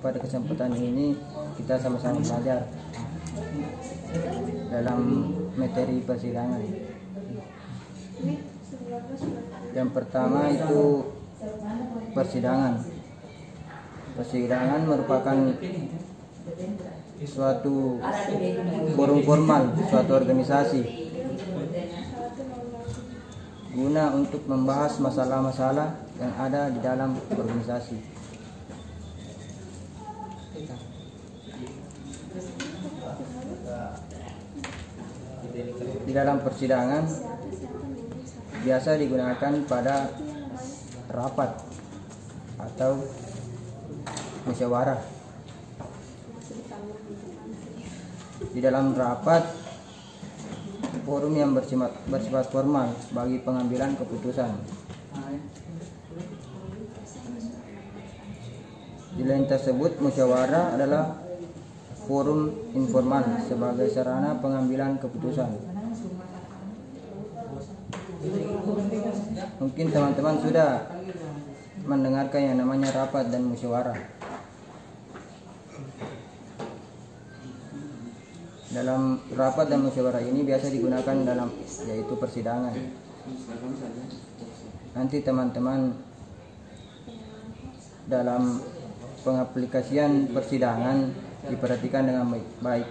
Pada kesempatan ini kita sama-sama belajar dalam materi persidangan. Yang pertama itu persidangan. Persidangan merupakan suatu forum formal, suatu organisasi guna untuk membahas masalah-masalah yang ada di dalam organisasi. Di dalam persidangan biasa digunakan pada rapat atau musyawarah. Di dalam rapat, forum yang bersifat formal bagi pengambilan keputusan. Di lain tersebut, musyawarah adalah forum informal sebagai sarana pengambilan keputusan. Mungkin teman-teman sudah mendengarkan yang namanya rapat dan musyawarah. Dalam rapat dan musyawarah ini biasa digunakan dalam yaitu persidangan. Nanti teman-teman dalam pengaplikasian persidangan diperhatikan dengan baik.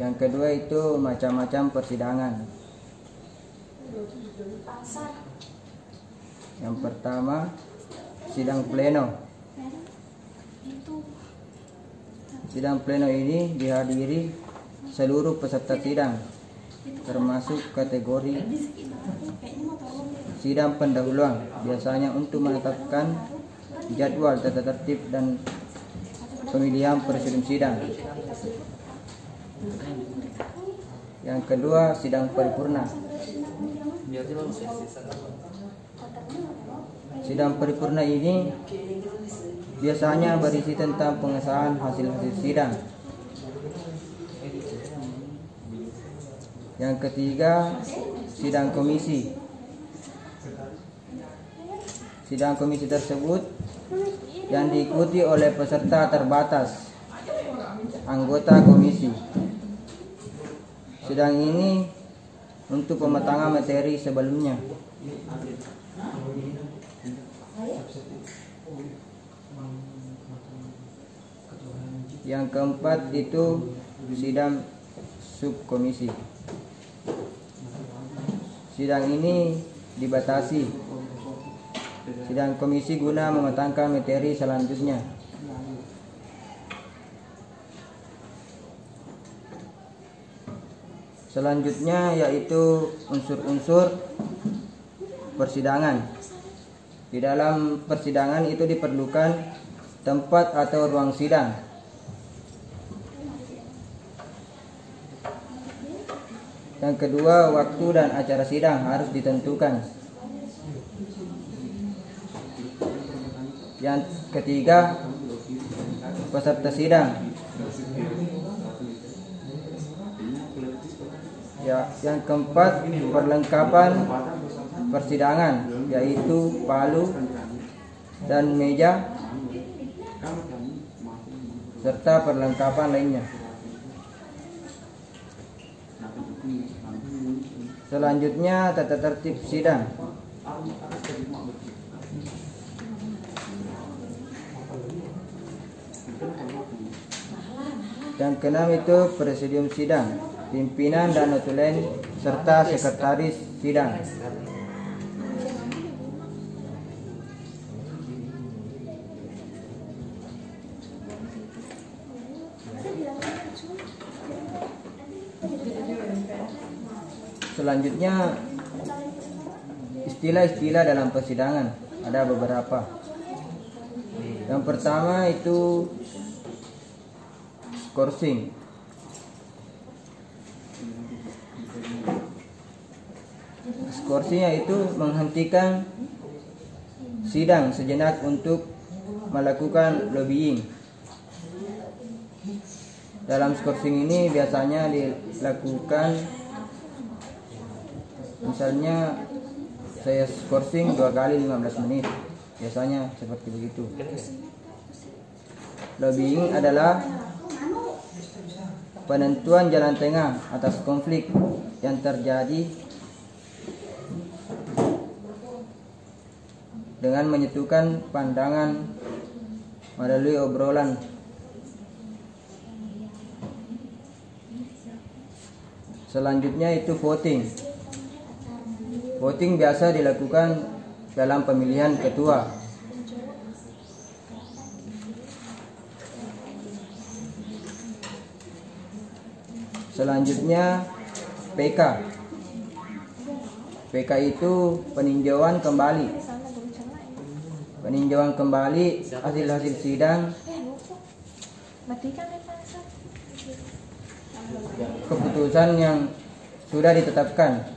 Yang kedua itu macam-macam persidangan. Yang pertama, sidang pleno. Sidang pleno ini dihadiri seluruh peserta sidang, termasuk kategori sidang pendahuluan, biasanya untuk menetapkan jadwal, tata tertib, dan pemilihan presidium sidang. Yang kedua, sidang paripurna. Sidang paripurna ini biasanya berisi tentang pengesahan hasil-hasil sidang. Yang ketiga, sidang komisi. Sidang komisi tersebut yang diikuti oleh peserta terbatas, anggota komisi. Sidang ini untuk pematangan materi sebelumnya. Yang keempat itu sidang subkomisi. Sidang ini dibatasi. Sidang komisi guna mematangkan materi selanjutnya. Selanjutnya yaitu unsur-unsur persidangan. Di dalam persidangan itu diperlukan tempat atau ruang sidang. Yang kedua, waktu dan acara sidang harus ditentukan. Yang ketiga, peserta sidang. Yang keempat, perlengkapan persidangan, yaitu palu dan meja serta perlengkapan lainnya. Selanjutnya, tata tertib sidang. Yang keenam itu presidium sidang, pimpinan dan notulen serta sekretaris sidang. Selanjutnya, istilah-istilah dalam persidangan ada beberapa. Yang pertama itu skorsing. Skorsing yaitu menghentikan sidang sejenak untuk melakukan lobbying. Dalam skorsing ini biasanya dilakukan, misalnya saya skorsing 2 kali 15 menit. Biasanya seperti begitu. Lobbying adalah penentuan jalan tengah atas konflik yang terjadi dengan menyatukan pandangan melalui obrolan. Selanjutnya itu voting. Voting biasa dilakukan dalam pemilihan ketua. Selanjutnya PK. PK itu peninjauan kembali. Peninjauan kembali hasil-hasil sidang, keputusan yang sudah ditetapkan.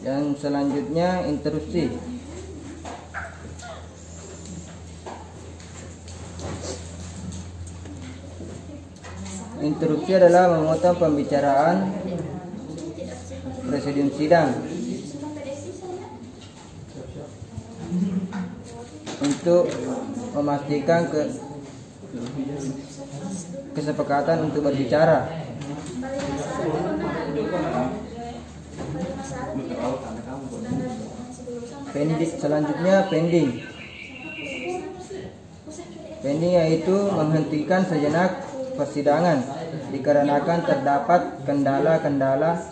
Dan selanjutnya interupsi. Interupsi adalah memotong pembicaraan presidium sidang untuk memastikan kesepakatan untuk berbicara. Selanjutnya pending. Pending yaitu menghentikan sejenak persidangan dikarenakan terdapat kendala-kendala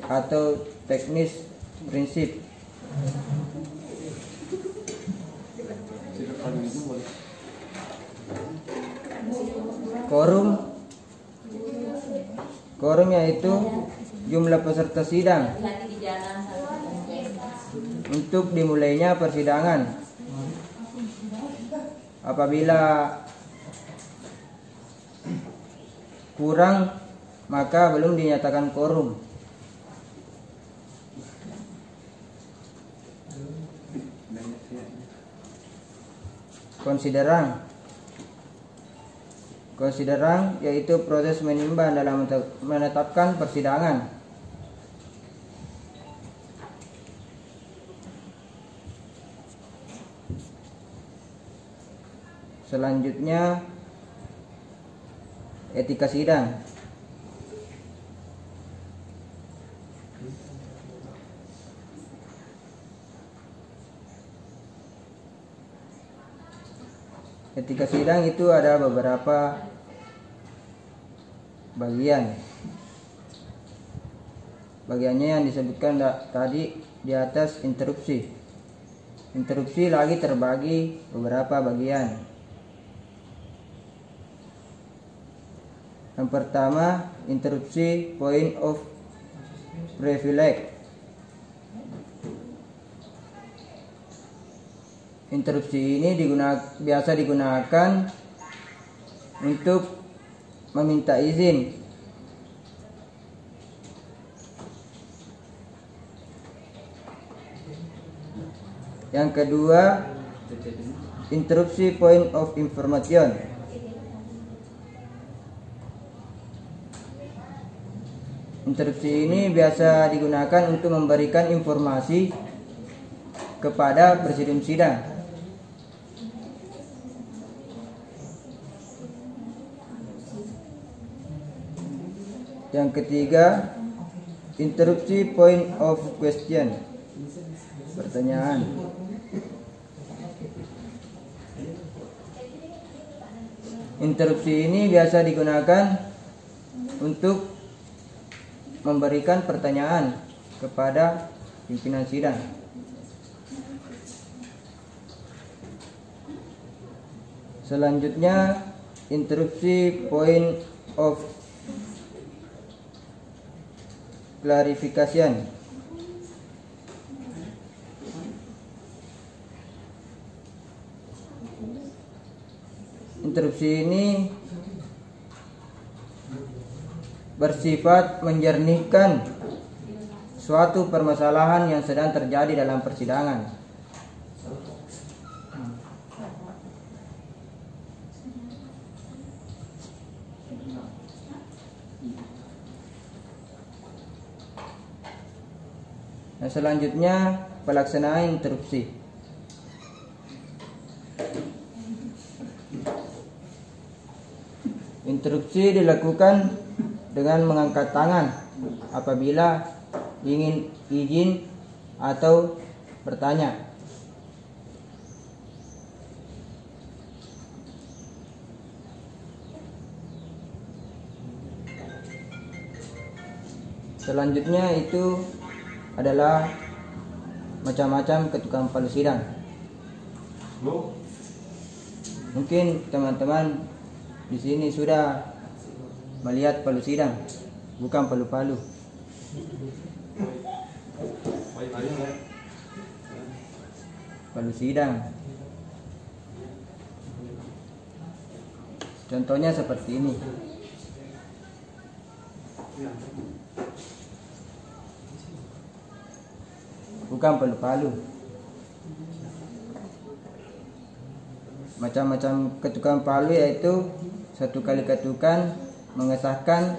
atau teknis prinsip. Quorum yaitu jumlah peserta sidang untuk dimulainya persidangan. Apabila kurang, maka belum dinyatakan quorum. Konsiderang yaitu proses menimbang dalam menetapkan persidangan. Selanjutnya etika sidang. Etika sidang itu ada beberapa bagian. Bagiannya yang disebutkan tadi di atas interupsi. Interupsi lagi terbagi beberapa bagian. Yang pertama, interupsi point of privilege. Interupsi ini biasa digunakan untuk meminta izin. Yang kedua, interupsi point of information. Interupsi ini biasa digunakan untuk memberikan informasi kepada presidium sidang. Yang ketiga, interupsi point of question. Pertanyaan. Interupsi ini biasa digunakan untuk memberikan pertanyaan kepada pimpinan sidang. Selanjutnya, interupsi point of clarification. Interupsi ini bersifat menjernihkan suatu permasalahan yang sedang terjadi dalam persidangan. Nah, selanjutnya pelaksanaan interupsi. Interupsi dilakukan dengan mengangkat tangan apabila ingin izin atau bertanya. Selanjutnya itu adalah macam-macam ketukan palu sidang. Mungkin teman-teman di sini sudah melihat palu sidang, bukan palu-palu. Palu sidang. Contohnya seperti ini. Bukan palu-palu. Macam-macam ketukan palu yaitu satu kali ketukan mengesahkan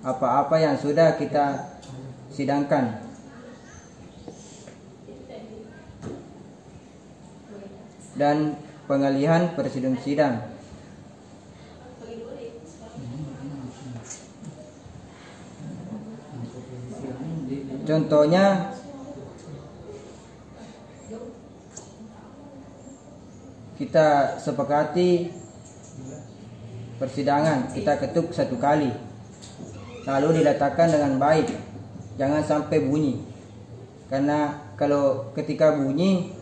apa-apa yang sudah kita sidangkan. Dan pengalihan presidium sidang. Contohnya kita sepakati persidangan, kita ketuk satu kali, lalu diletakkan dengan baik, jangan sampai bunyi. Karena kalau ketika bunyi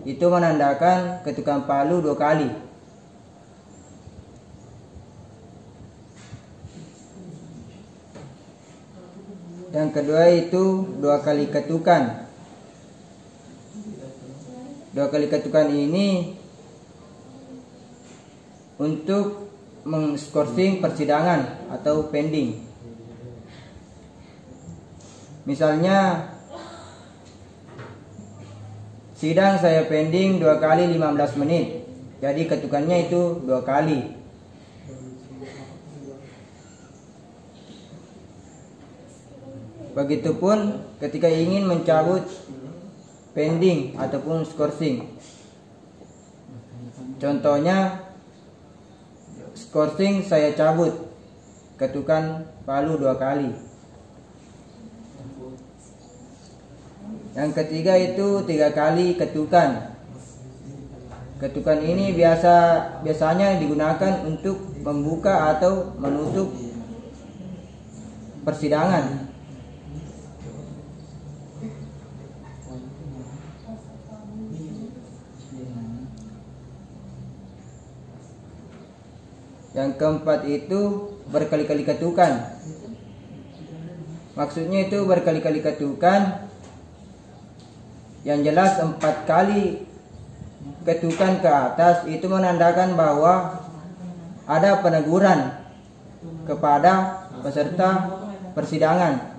itu menandakan ketukan palu 2 kali. Yang kedua itu 2 kali ketukan. 2 kali ketukan ini untuk mengskorsing persidangan atau pending. Misalnya sidang saya pending 2 kali 15 menit. Jadi ketukannya itu 2 kali. Begitupun ketika ingin mencabut pending ataupun skorsing. Contohnya skorsing saya cabut, ketukan palu 2 kali. Yang ketiga itu 3 kali ketukan. Ketukan ini biasanya digunakan untuk membuka atau menutup persidangan. Yang keempat itu berkali-kali ketukan. Maksudnya itu berkali-kali ketukan, yang jelas 4 kali ketukan ke atas itu menandakan bahwa ada peneguran kepada peserta persidangan.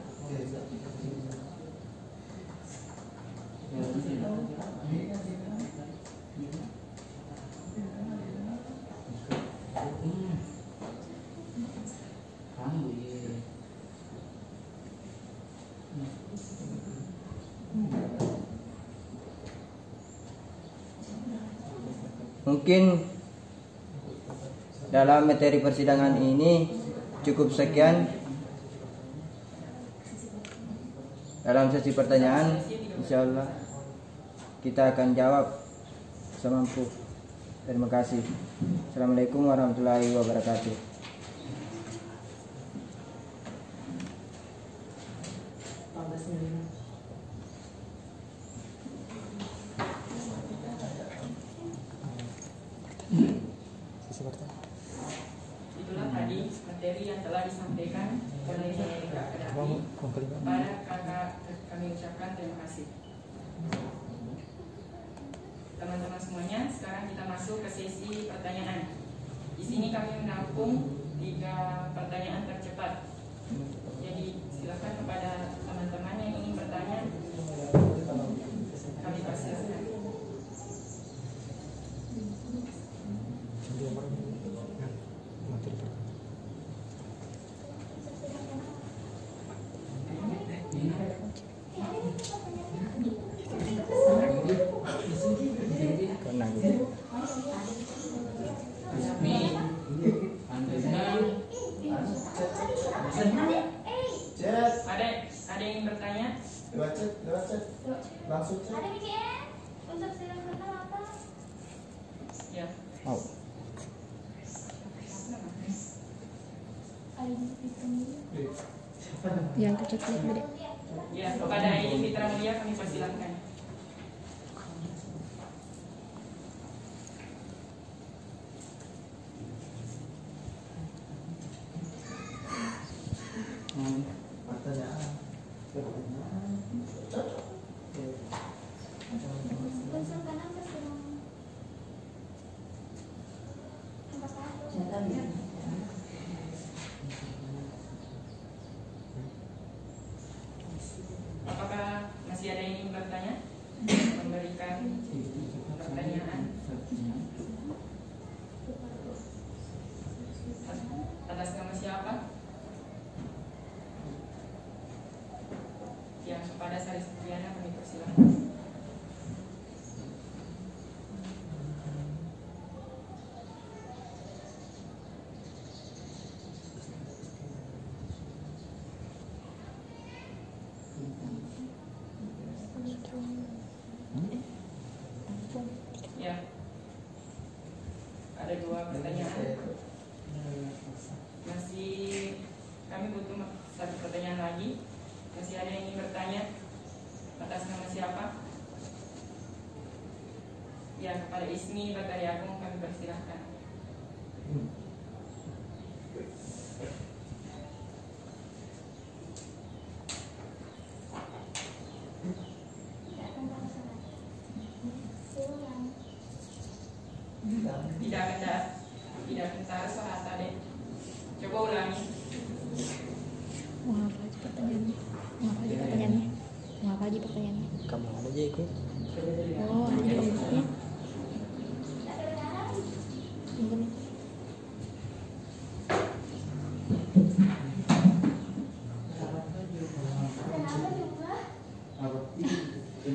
Mungkin dalam materi persidangan ini cukup sekian. Dalam sesi pertanyaan, insya Allah kita akan jawab semampu. Terima kasih. Assalamualaikum warahmatullahi wabarakatuh. Itulah tadi materi yang telah disampaikan oleh Kak Dami. Kepada kakak kami ucapkan terima kasih. Teman-teman semuanya, sekarang kita masuk ke sesi pertanyaan. Di sini kami menampung 3 pertanyaan tercepat. Jadi silakan kepada teman-teman yang ingin bertanya, kami persilahkan. Ada yang ingin bertanya? Lewat chat. Langsung chat. Ada BGN untuk sidang pertama apa? Ya. Oh. Yang kecil gede. Ya, kepada Ibu Mitra Mulia kami persilahkan. Unsur kanan persidangan. Apakah masih ada yang ingin bertanya? Memberikan pertanyaan atas nama siapa? Yang kepada Sari Setiana kami persilahkan. Ya, ada 2 pertanyaan. Masih kami butuh 1 pertanyaan lagi. Masih ada yang ingin bertanya atas nama siapa? Ya, kepada Ismi Batari Agung kami persilahkan. Tidak kentar suara tadi. Coba ulangi. Mau apa aja pertanyaannya? Kamu aja ikut. Oh, ada kelompoknya. Pinjam.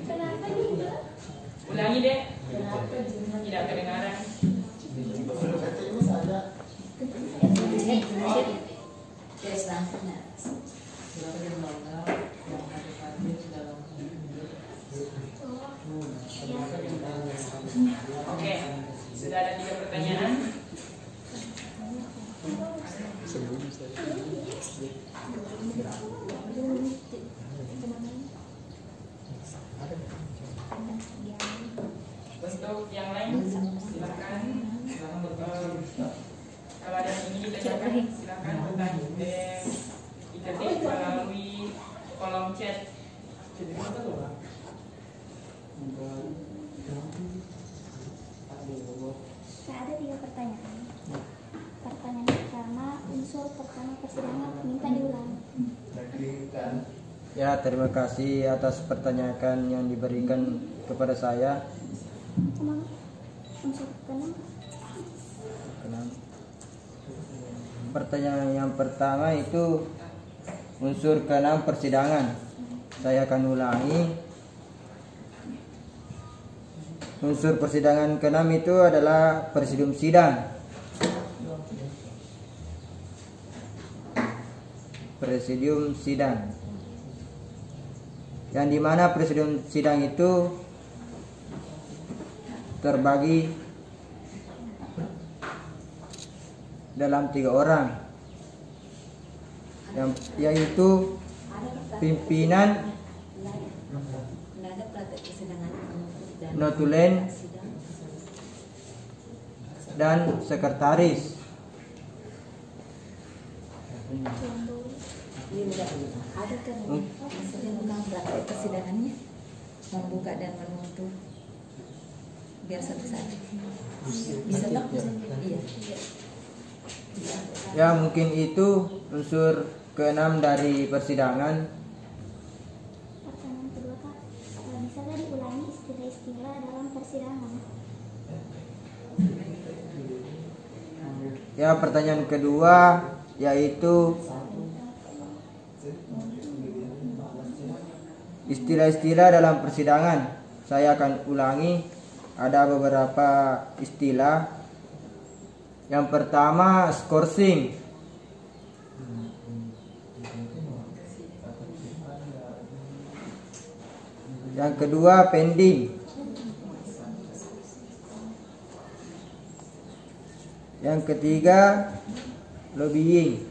Kenapa juga? Ulangi deh. Tidak kedengaran. Oke, sudah ada 3 pertanyaan. Untuk yang lain silakan. Kalau ada yang ingin ditanyakan silakan diketik melalui kolom chat. Saya ada 3 pertanyaan. Pertanyaan pertama, unsur pertama persidangan minta diulang. Ya, terima kasih atas pertanyaan yang diberikan kepada saya. Emang unsur keenam? Pertanyaan yang pertama itu unsur ke-6 persidangan. Saya akan ulangi. Unsur persidangan ke-6 itu adalah presidium sidang. Presidium sidang. Yang dimana presidium sidang itu terbagi dalam 3 orang, yaitu pimpinan, notulen, dan sekretaris. Ada kan tentang praktek persidangannya, membuka dan menutup, biar satu-satu bisa tak? Iya. Ya, mungkin itu unsur ke-6 dari persidangan. Pertanyaan kedua, Kak. Bisa nggak diulangi istilah-istilah dalam persidangan? Ya, pertanyaan kedua yaitu Istilah-istilah dalam persidangan saya akan ulangi. Ada beberapa istilah. Yang pertama skorsing. Yang kedua pending. Yang ketiga lobbying.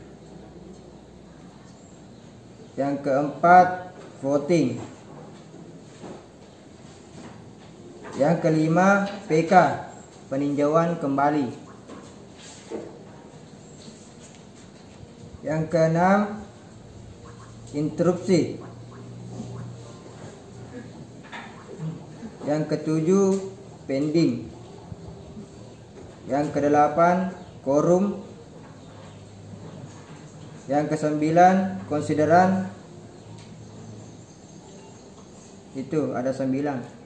Yang keempat voting. Yang kelima PK, peninjauan kembali. Yang keenam interupsi. Yang ketujuh pending. Yang kedelapan quorum. Yang kesembilan konsideran. Itu ada 9.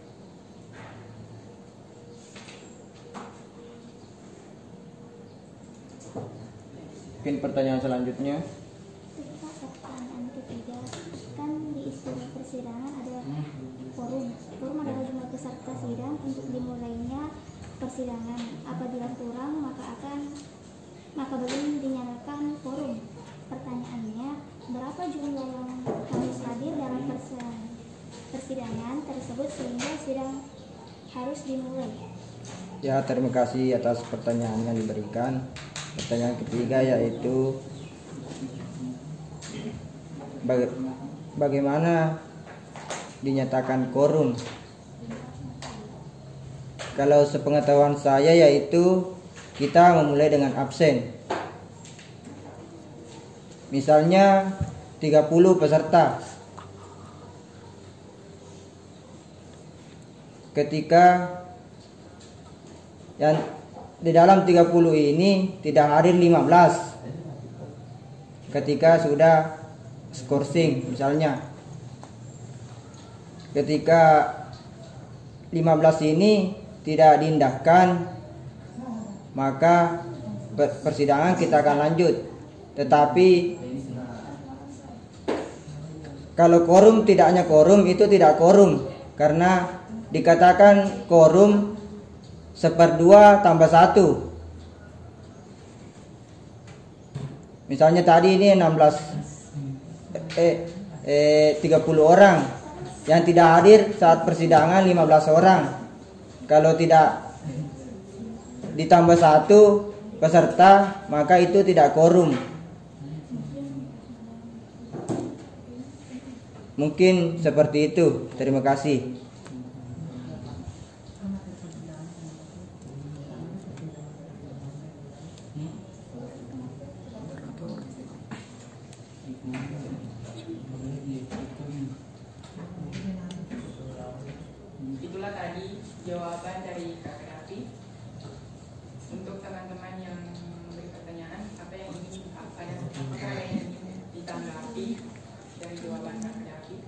Mungkin pertanyaan selanjutnya. Pertanyaan ketiga, kan di istilah persidangan ada quorum. Quorum adalah jumlah peserta sidang untuk dimulainya persidangan. Apabila kurang maka belum dinyatakan quorum. Pertanyaannya, berapa jumlah yang harus hadir dalam persidangan tersebut sehingga sidang harus dimulai? Ya, terima kasih atas pertanyaan yang diberikan. Pertanyaan ketiga yaitu bagaimana dinyatakan quorum. Kalau sepengetahuan saya yaitu kita memulai dengan absen. Misalnya 30 peserta. Ketika yang di dalam 30 ini tidak hadir 15. Ketika sudah skorsing misalnya. Ketika 15 ini tidak diindahkan, maka persidangan kita akan lanjut. Tetapi kalau quorum tidak hanya quorum, itu tidak quorum, karena dikatakan quorum 1/2 tambah 1. Misalnya tadi ini 30 orang yang tidak hadir saat persidangan 15 orang. Kalau tidak ditambah 1 peserta, maka itu tidak quorum. Mungkin seperti itu. Terima kasih. Itulah tadi jawaban dari Kak Rafi. Untuk teman-teman yang memberi pertanyaan, apa yang ingin ditanggapi dari jawaban Kak Rafi?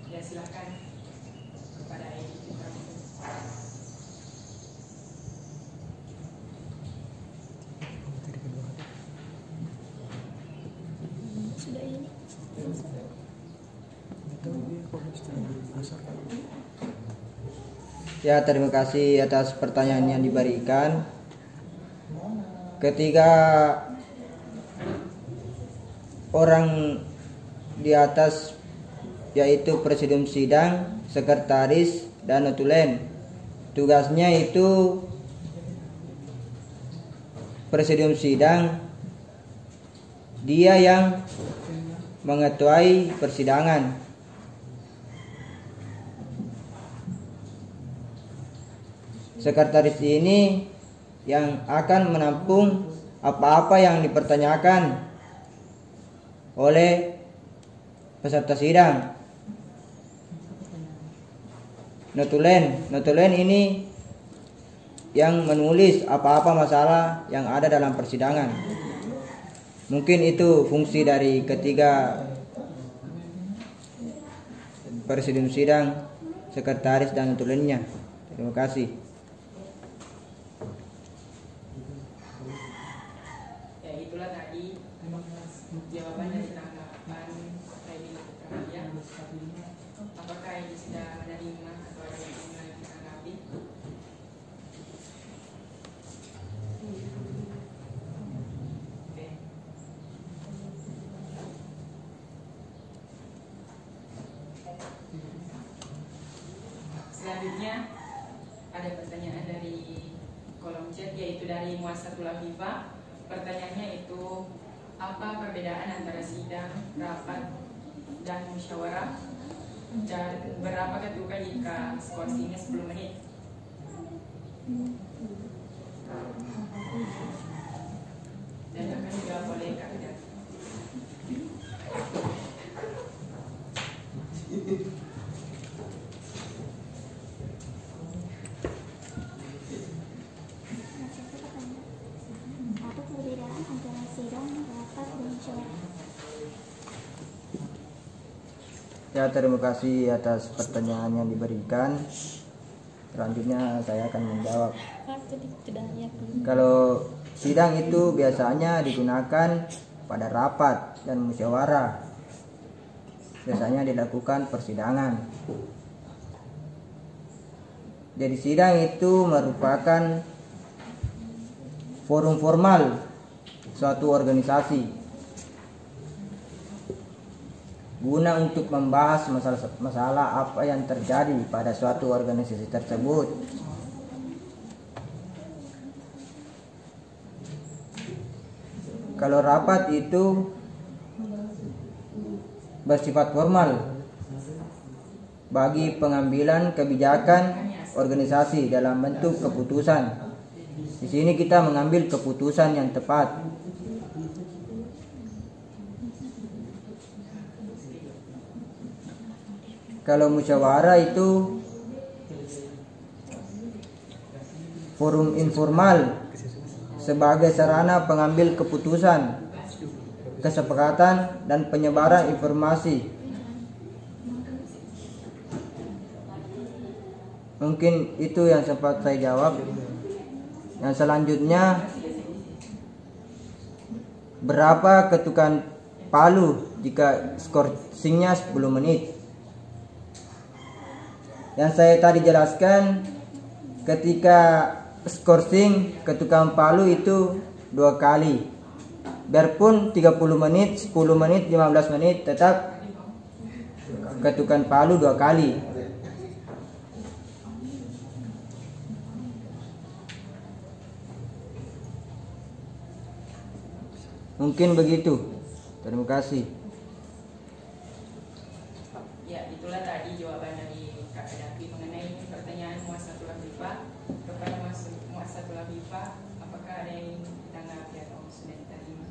Ya, silakan kepada Edi. Sudah ini. Ya, terima kasih atas pertanyaan yang diberikan. Ketika orang di atas yaitu presidium sidang, sekretaris, dan notulen, tugasnya itu presidium sidang, dia yang mengetuai persidangan. Sekretaris ini yang akan menampung apa-apa yang dipertanyakan oleh peserta sidang. Notulen ini yang menulis apa-apa masalah yang ada dalam persidangan. Mungkin itu fungsi dari ketiga presidium sidang, sekretaris, dan notulennya. Terima kasih. Ya, itulah tadi jawaban dari tanggapan Freddy Pramudia. Apakah ini sudah menerima atau ada yang ingin ditanggapi? Oke. Selanjutnya ada pertanyaan dari kolom chat, yaitu dari Muassatul Afifah. Pertanyaannya itu, apa perbedaan antara sidang, rapat, dan musyawarah, dan berapa ketuka jika skorsingnya 10 menit? Dan akan dijawab oleh Kak Ida. Apa perbedaan antara sidang, rapat, dan musyawarah? Ya, terima kasih atas pertanyaan yang diberikan. Selanjutnya saya akan menjawab. Kalau sidang itu biasanya digunakan pada rapat dan musyawarah. Biasanya dilakukan persidangan. Jadi sidang itu merupakan forum formal suatu organisasi guna untuk membahas masalah apa yang terjadi pada suatu organisasi tersebut. Kalau rapat itu bersifat formal bagi pengambilan kebijakan organisasi dalam bentuk keputusan. Di sini kita mengambil keputusan yang tepat. Kalau musyawarah itu forum informal sebagai sarana pengambil keputusan, kesepakatan, dan penyebaran informasi. Mungkin itu yang sempat saya jawab. Yang selanjutnya, berapa ketukan palu jika skorsingnya 10 menit? Yang saya tadi jelaskan, ketika skorsing ketukan palu itu 2 kali. Biarpun 30 menit, 10 menit, 15 menit, tetap ketukan palu 2 kali. Mungkin begitu. Terima kasih. Ya, itulah tadi jawaban dari Kak Dafi mengenai pertanyaan Muassatul Afifah. Kepada Muassatul Afifah, apakah ada yang ditanggapi atau sudah diterima?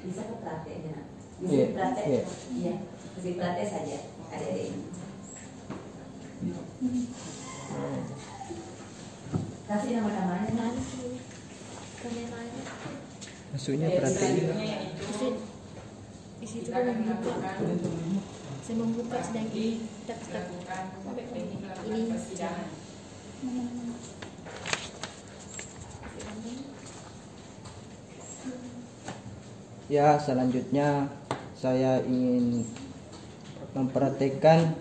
Bisa ke prakteknya, bisa Iya, praktek, iya. iya, lebih praktek saja, adik-adik ini. Kasih nama-namanya, Mas. Kameranya Maksudnya Ya, perhatian. selanjutnya yaitu di situ kita akan membuka. melakukan Saya membuka sedang ini kita melakukan teknik melakukan Ini. persidangan. Ya, selanjutnya saya ingin mempraktekkan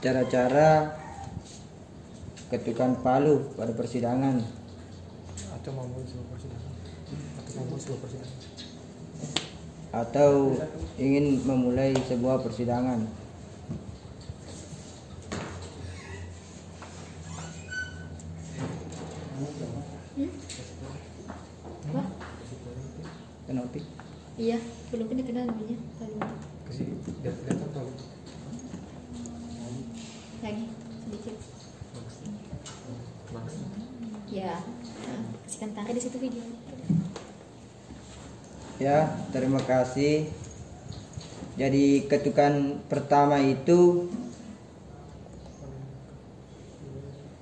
cara-cara ketukan palu pada persidangan. Atau ingin memulai sebuah persidangan. Wah, Kenapa? Iya, belum pernah kenal namanya. Lalu Kasih datang tahu. lagi sedikit. Ya, kasihkan tangga di situ video. Ya, terima kasih. Jadi ketukan pertama itu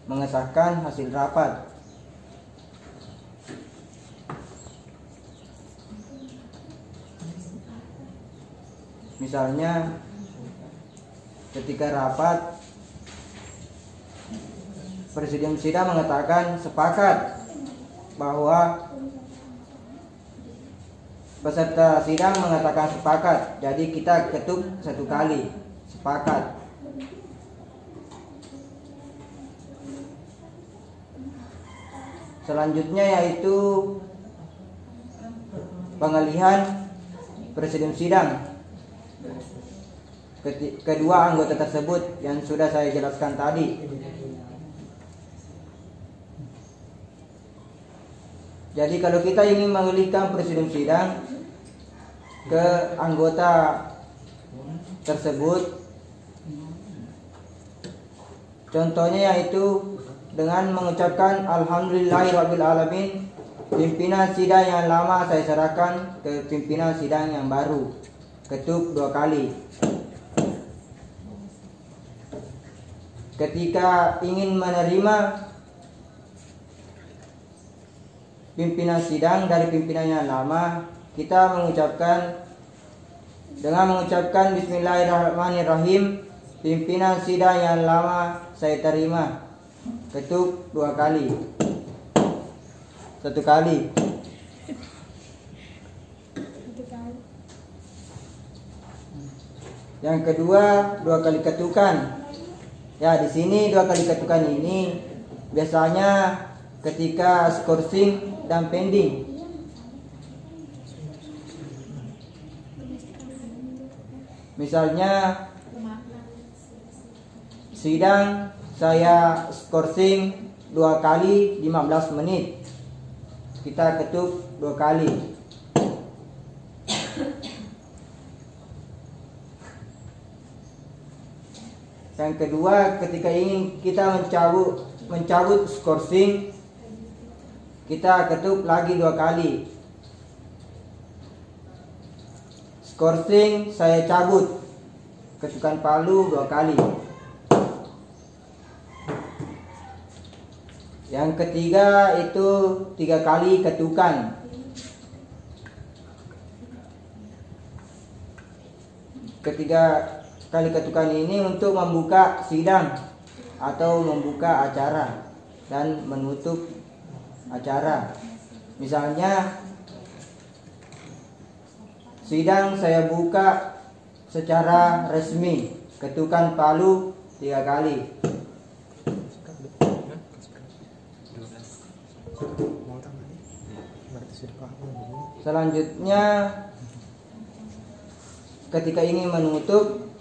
mengesahkan hasil rapat. Misalnya ketika rapat Presidium sidang mengatakan sepakat bahwa peserta sidang mengatakan sepakat, jadi kita ketuk 1 kali sepakat. Selanjutnya yaitu pengalihan presidium sidang. Kedua anggota tersebut yang sudah saya jelaskan tadi. Jadi kalau kita ingin mengalihkan presidium sidang ke anggota tersebut, contohnya yaitu dengan mengucapkan Alhamdulillahirrabbilalamin, pimpinan sidang yang lama saya serahkan ke pimpinan sidang yang baru. Ketuk 2 kali. Ketika ingin menerima pimpinan sidang dari pimpinan yang lama, kita mengucapkan Bismillahirrahmanirrahim, pimpinan sidang yang lama saya terima. Ketuk 2 kali. 1 kali. Yang kedua 2 kali ketukan. Ya, di sini 2 kali ketukan ini biasanya ketika skorsing dan pending. Misalnya sidang saya skorsing 2 kali 15 menit. Kita ketuk 2 kali. Yang kedua, ketika ingin kita mencabut skorsing, kita ketuk lagi 2 kali. Skorsing saya cabut, ketukan palu 2 kali. Yang ketiga itu 3 kali ketukan. Ketiga kali ketukan ini untuk membuka sidang atau membuka acara dan menutup acara. Misalnya sidang saya buka secara resmi, ketukan palu 3 kali. Selanjutnya ketika ingin menutup,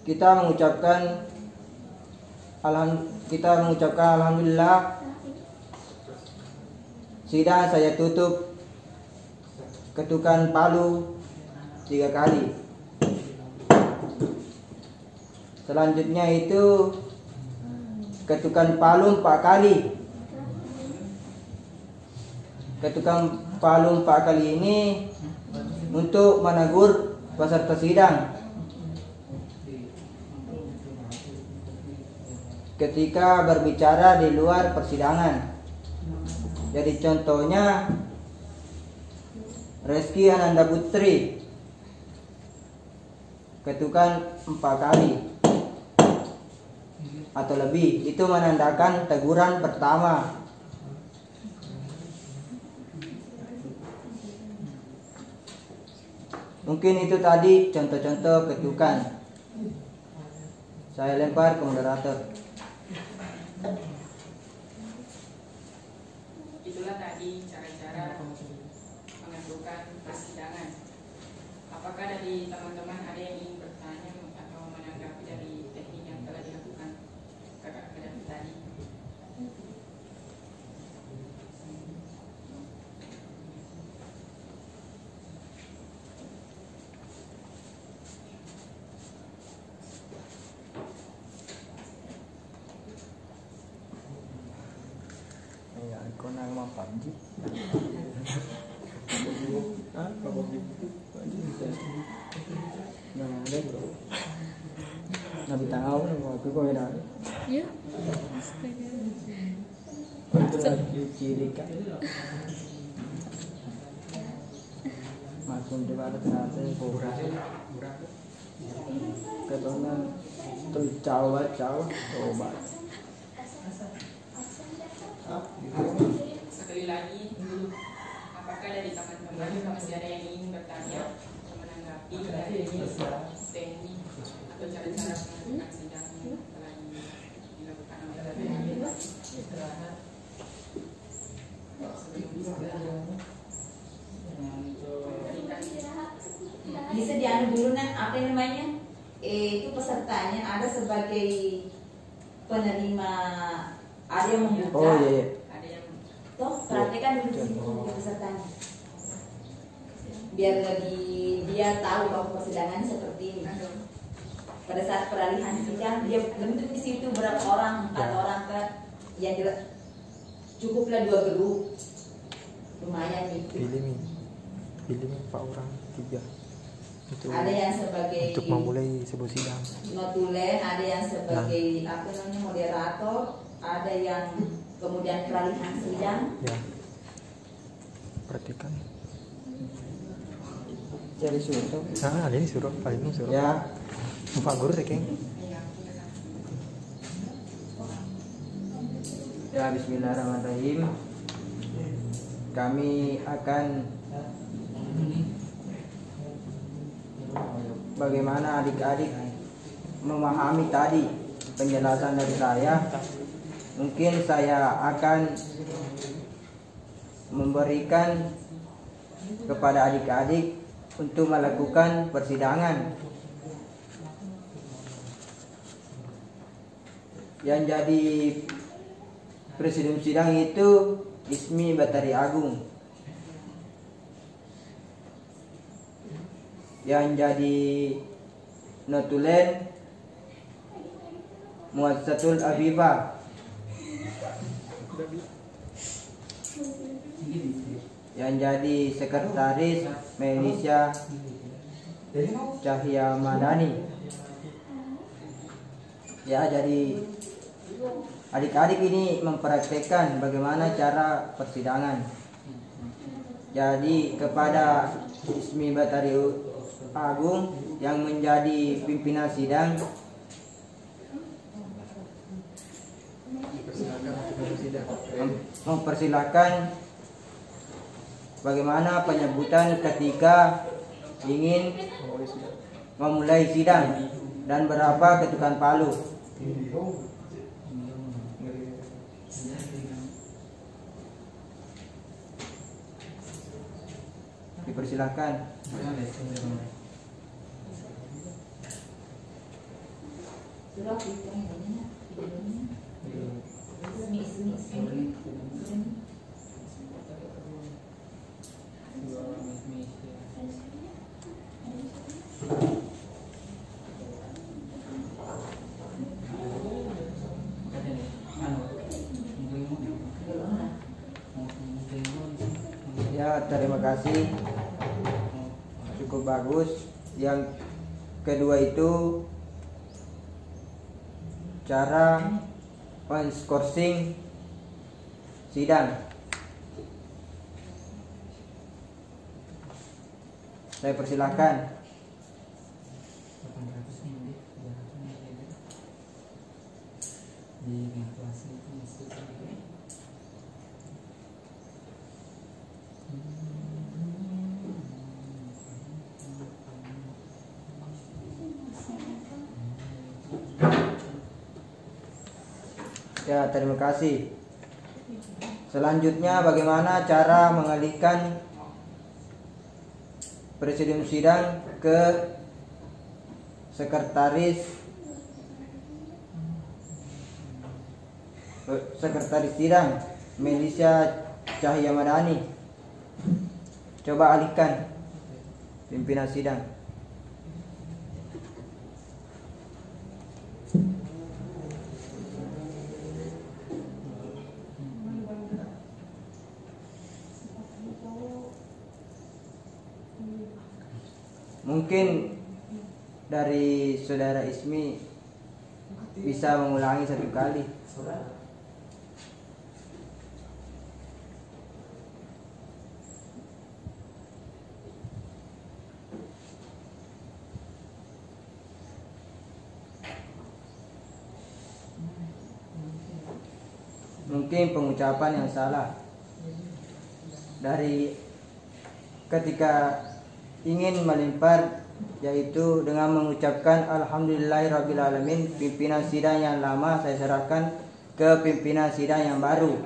kita mengucapkan alhamdulillah, sidang saya tutup, ketukan palu 3 kali. Selanjutnya itu ketukan palu 4 kali. Ketukan palu 4 kali ini untuk menegur peserta sidang ketika berbicara di luar persidangan. Jadi contohnya Reski Ananda Putri, ketukan 4 kali atau lebih, itu menandakan teguran pertama. Mungkin itu tadi contoh-contoh ketukan. Saya lempar ke moderator. Itulah tadi cara-cara menentukan persidangan. Apakah dari teman-teman ada yang ingin bertanya atau menanggapi dari teknik yang telah dilakukan kakak David tadi? Ya, kau nak main PUBG? Hah? PUBG? Nah, ada bro. Nabi tahu nih, aku kau ada. Ya. Astaga. Itu lagi ciri kan. Masuk di mana ternyata kurang. Ketongan tuh coba obat. Sekali lagi, apakah dari teman-teman masih ada yang ingin bertanya atau menanggapi dari teknik atau cara-cara penentukan sidang yang telah dilakukan oleh TPI? Bisa dianu dulu apa yang namanya? Itu pesertanya ada sebagai penerima, ada yang membuka. Oh iya. Ada yang Toh perhatikan dulu di situ pesertanya. Biar lebih dia tahu bahwa persidangan seperti ini. Pada saat peralihan sidang dia bentuk di situ berapa orang, 4 orang kan, yang jelas cukuplah 2 grup, lumayan gitu. Pilih 4 orang 3 itu Ada yang sebagai untuk memulai sebuah sidang. notulen, ada yang sebagai apa namanya moderator, ada yang kemudian peralihan sidang. Ya, perhatikan. Cari suruh. Ada ini suruh, paling suruh. Ya. Pak Guru deh keng. Ya, bismillahirrahmanirrahim. Kami akan bagaimana adik-adik memahami tadi penjelasan dari saya. Mungkin saya akan memberikan kepada adik-adik untuk melakukan persidangan. Yang jadi presidium sidang itu Ismi Batari Agung. Yang jadi notulen Muassatul Afifah. Yang jadi sekretaris Melisa Cahya Madani. Ya, jadi adik-adik ini mempraktekkan bagaimana cara persidangan. Jadi kepada Ismi Batari Agung yang menjadi pimpinan sidang, mempersilahkan bagaimana penyebutan ketika ingin memulai sidang dan berapa ketukan palu. Dipersilahkan. Sudah hitung ini. Ya, terima kasih. Cukup bagus. Yang kedua itu cara men-skorsing sidang. Saya persilahkan. Ya, terima kasih. Selanjutnya bagaimana cara mengalihkan presidium sidang ke sekretaris sidang Melisa Cahya Madani. Coba alihkan pimpinan sidang. Mungkin dari saudara Ismi bisa mengulangi 1 kali. Mungkin pengucapan yang salah dari ketika ingin melempar, yaitu dengan mengucapkan alhamdulillahirrabbilalamin, pimpinan sidang yang lama saya serahkan ke pimpinan sidang yang baru.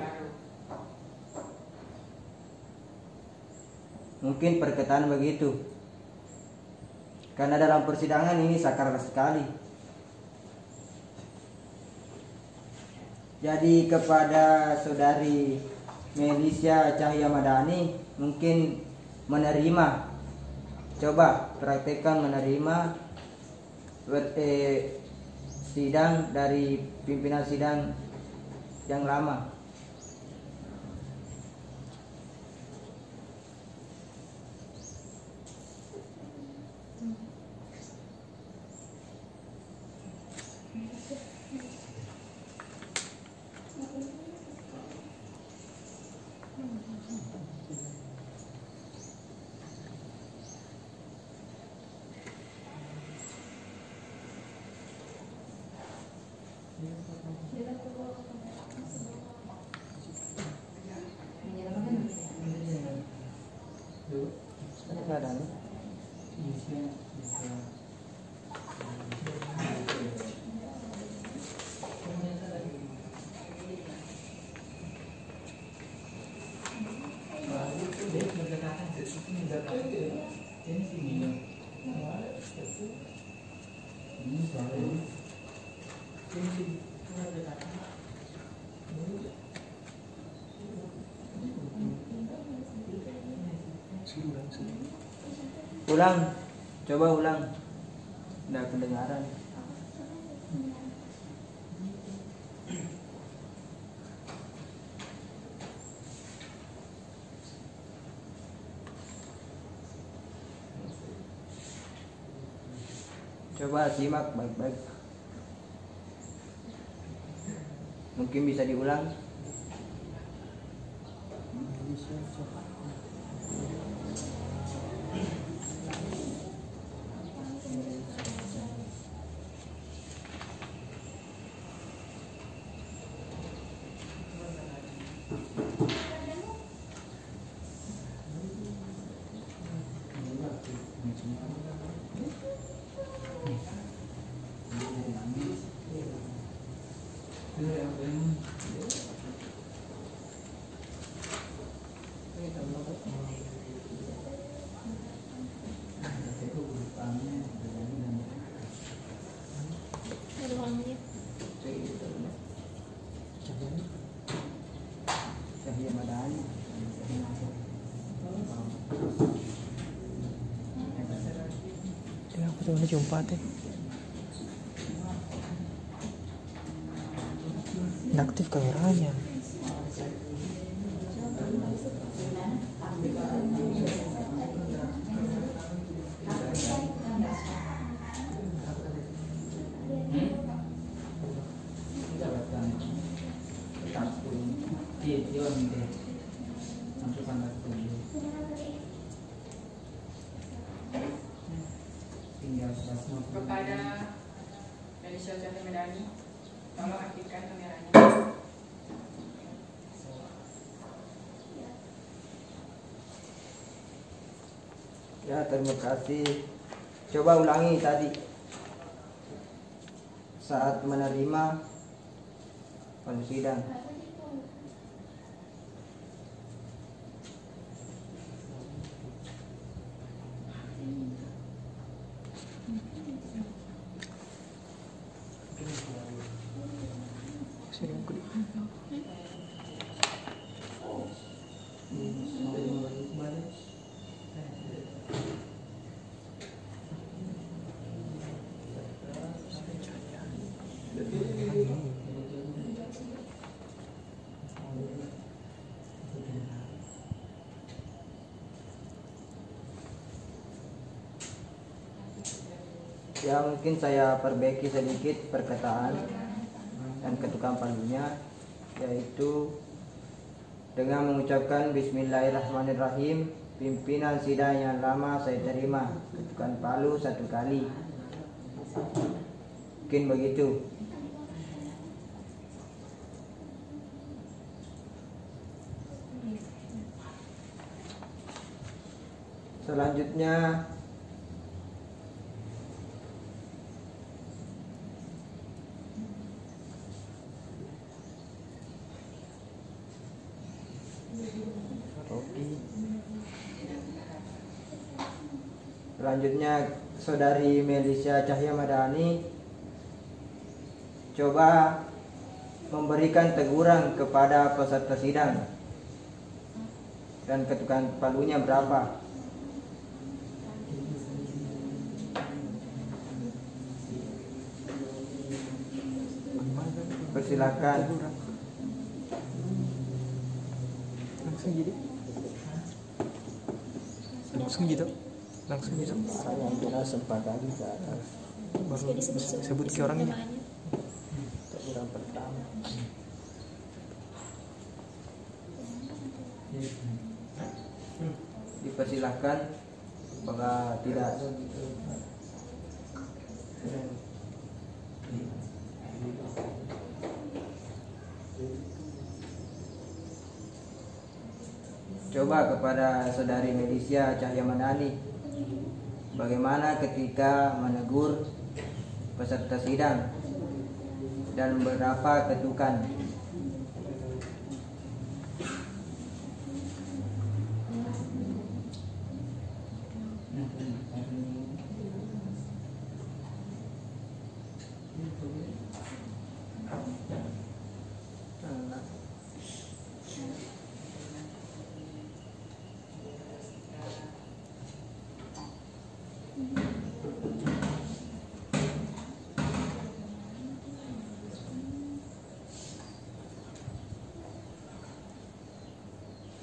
Mungkin perkataan begitu, karena dalam persidangan ini sakral sekali. Jadi kepada saudari Melisa Cahya Madani, mungkin menerima, coba praktekkan menerima sidang dari pimpinan sidang yang lama. Ulang, coba ulang. Nggak kedengaran. Coba simak baik-baik. Mungkin bisa diulang. Cahya Madani. Aku cuma jumpa teh. Inaktif kameranya. Kepada Melisa Cahya Madani, tolong aktifkan kameranya. Ya, terima kasih. Coba ulangi tadi saat menerima sidang. Ya, mungkin saya perbaiki sedikit perkataan dan ketukan palunya, yaitu dengan mengucapkan Bismillahirrahmanirrahim. Pimpinan sidang yang lama saya terima, ketukan palu 1 kali. Mungkin begitu. Selanjutnya Saudari Melisa Cahya Madani coba memberikan teguran kepada peserta sidang dan ketukan palunya berapa. Persilakan. Langsung gitu. Langsung gitu. Langsung gitu. Saya kira sempat kali ke atas. Baru sebut ke orangnya. Teguran pertama. Dipersilahkan. Apakah tidak? Coba kepada Saudari Melisa Cahya Madani, bagaimana ketika menegur peserta sidang dan berapa ketukan?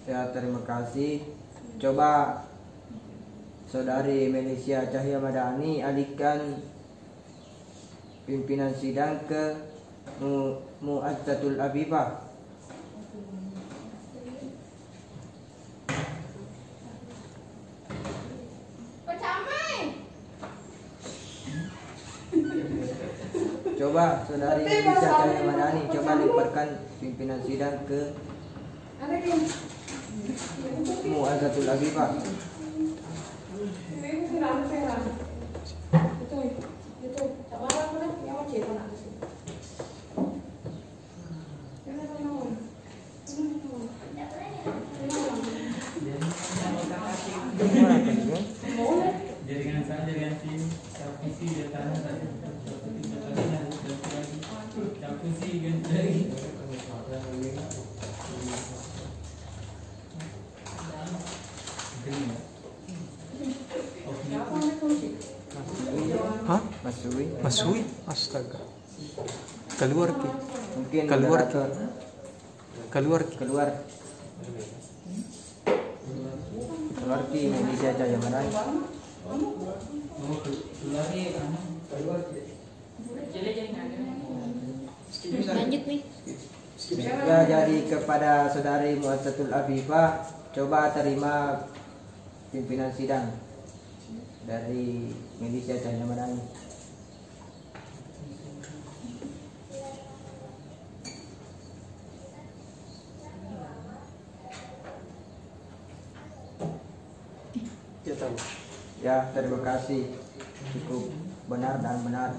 Ya, terima kasih. Coba Saudari Melisa Cahya Madani alihkan pimpinan sidang ke Mu'azzatul Afifah. Coba Saudari Melisa Cahya Madani coba limpahkan pimpinan sidang ke Mu'azzatul Afifah. Jaringan saya jaringan tim visi dia tanah tadi visi ganti lagi. Hah? Masui. Astaga. Keluar ki. Mungkin Keluar ki. moderator. Keluar ki. Keluar ki Melisa Cahya Madani. Lanjut nih. Ya, jadi kepada Saudari Mu'azzatul Afifah, coba terima pimpinan sidang dari Melisa Cahya Madani. Ya tahu. Ya, terima kasih. Cukup benar dan benar.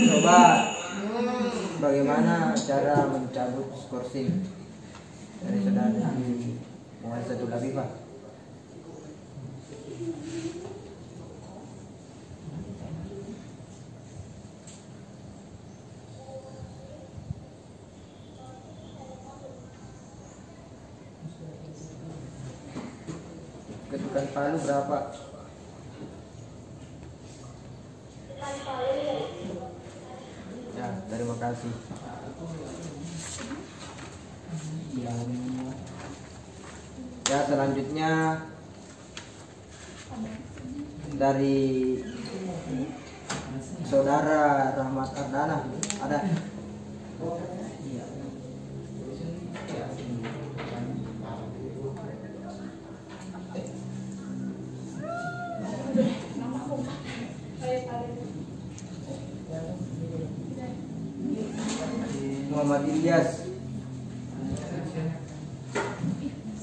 Coba bagaimana cara mencabut skorsing dari Saudari Mu'azzatul Afifah? Ketukan palu berapa? Ya, terima kasih. Ya, selanjutnya dari saudara Rahmat Ardana ada.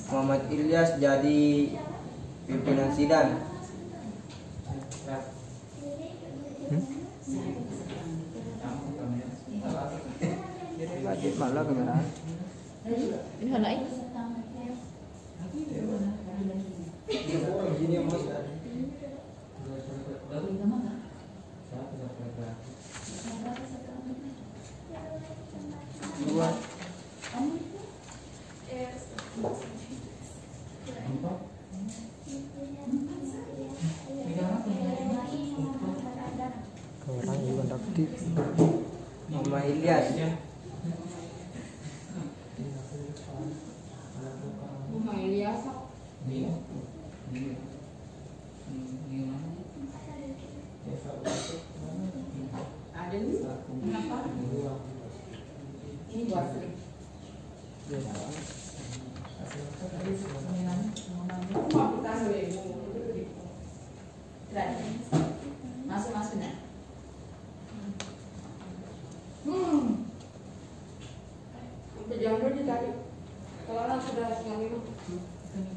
Muhammad Ilyas jadi pimpinan sidang. Wajib malah kebenaran. Ini hal lain. Orang juga aktif. Muhammad Ilyas. Masuk nah.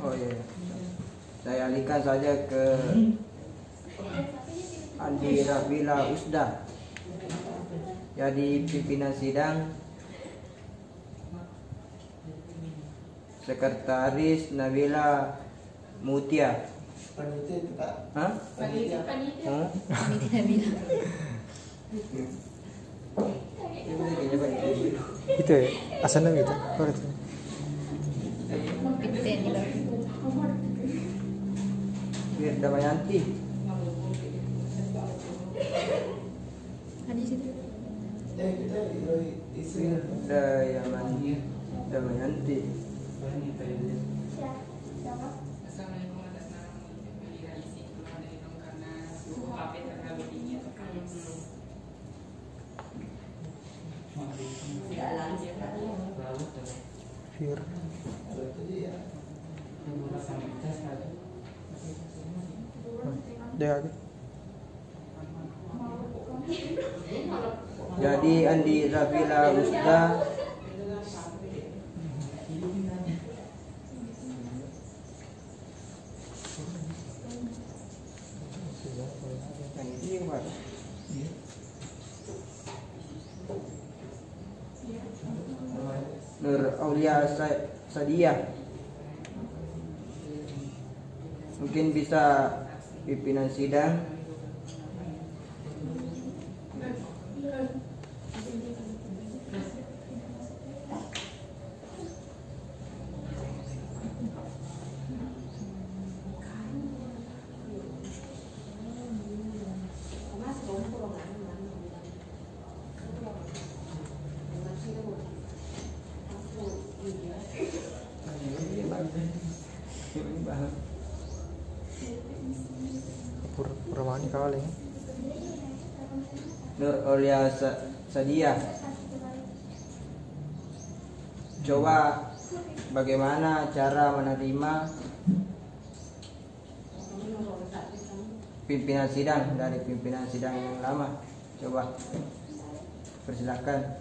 Oh iya. Saya alihkan saja ke Andi Rafila Usda jadi pimpinan sidang. Sekretaris Nabila Mutia. Hah? Oh. Itu ya, asalnya gitu. Firda Mayanti. Ada di situ. Firda Mayanti. Assalamualaikum atas nama Muli Raisi keluar dari Dong karena suhu HP terlalu tinggi atau panas. Tidak lagi Fir. Dia Jadi Andi Rafila Usda Nur Aulia Sadia. Mungkin bisa pimpinan sidang. Purwani kali. Nur Aulia Sadia. Coba bagaimana cara menerima pimpinan sidang dari pimpinan sidang yang lama? Coba persilakan.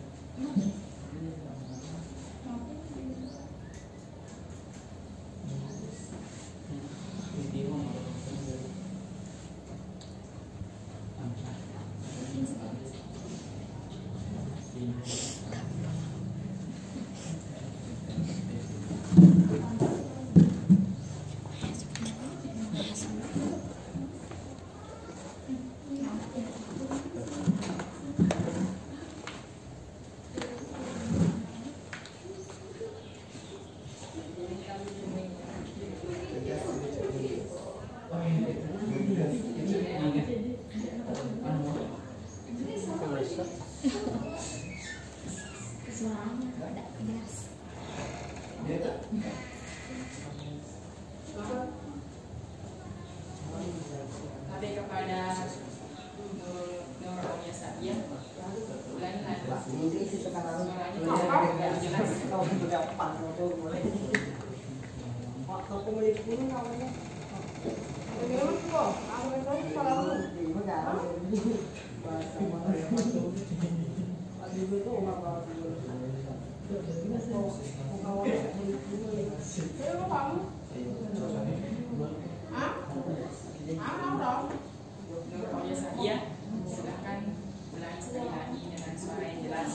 Iya, silakan ulangi sekali lagi dengan suara yang jelas.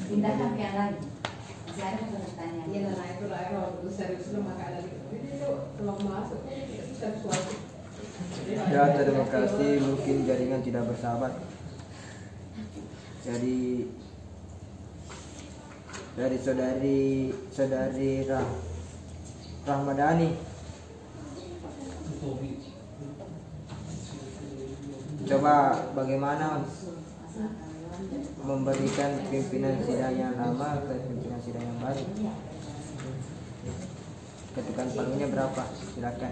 Pindahkan ke yang lain. Masih ada pertanyaan. Iya, nah itu lah kalau serius lu maka ada ini tuh kalau masuk sesuatu. Ya, terima kasih. Mungkin jaringan tidak bersahabat. Jadi dari saudari Rahmadani. Coba bagaimana memberikan pimpinan sidang yang lama ke pimpinan sidang yang baru. Ketukan palunya berapa? Silakan.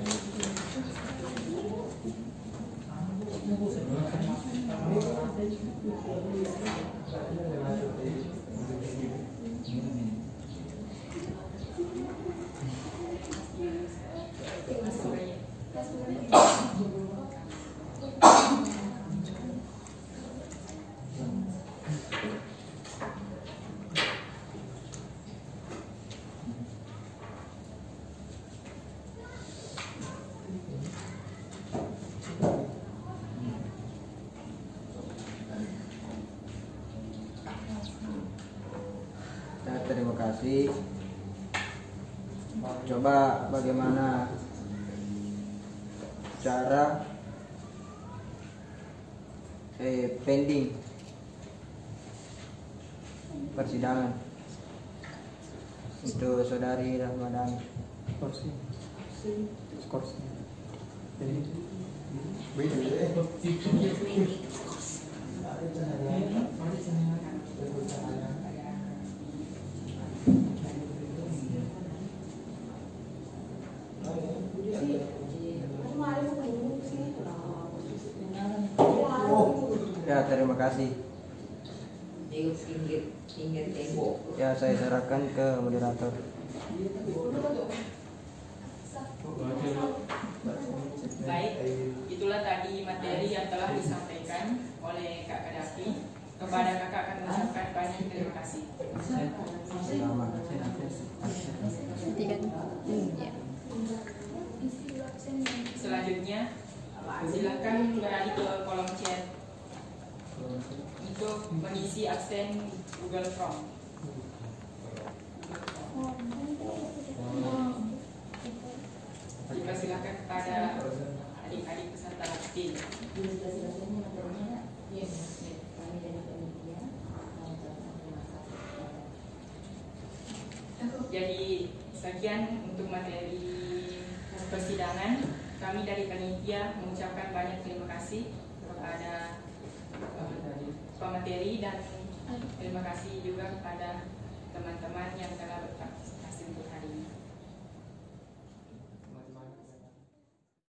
Terima kasih. Coba bagaimana cara pending persidangan untuk saudari Rahmadani. Skor. Ya, terima kasih. Pinggir tembok. Ya, saya serahkan ke moderator. Baik, itulah tadi materi yang telah disampaikan oleh Kak Kadafi. Kepada kakak akan mengucapkan banyak terima kasih. Selanjutnya, silakan beralih ke kolom chat untuk mengisi absen Google Form. Juga silakan kepada adik-adik peserta aktif. Jadi sekian untuk materi persidangan. Kami dari panitia mengucapkan banyak terima kasih kepada pemateri dan terima kasih juga kepada teman-teman yang telah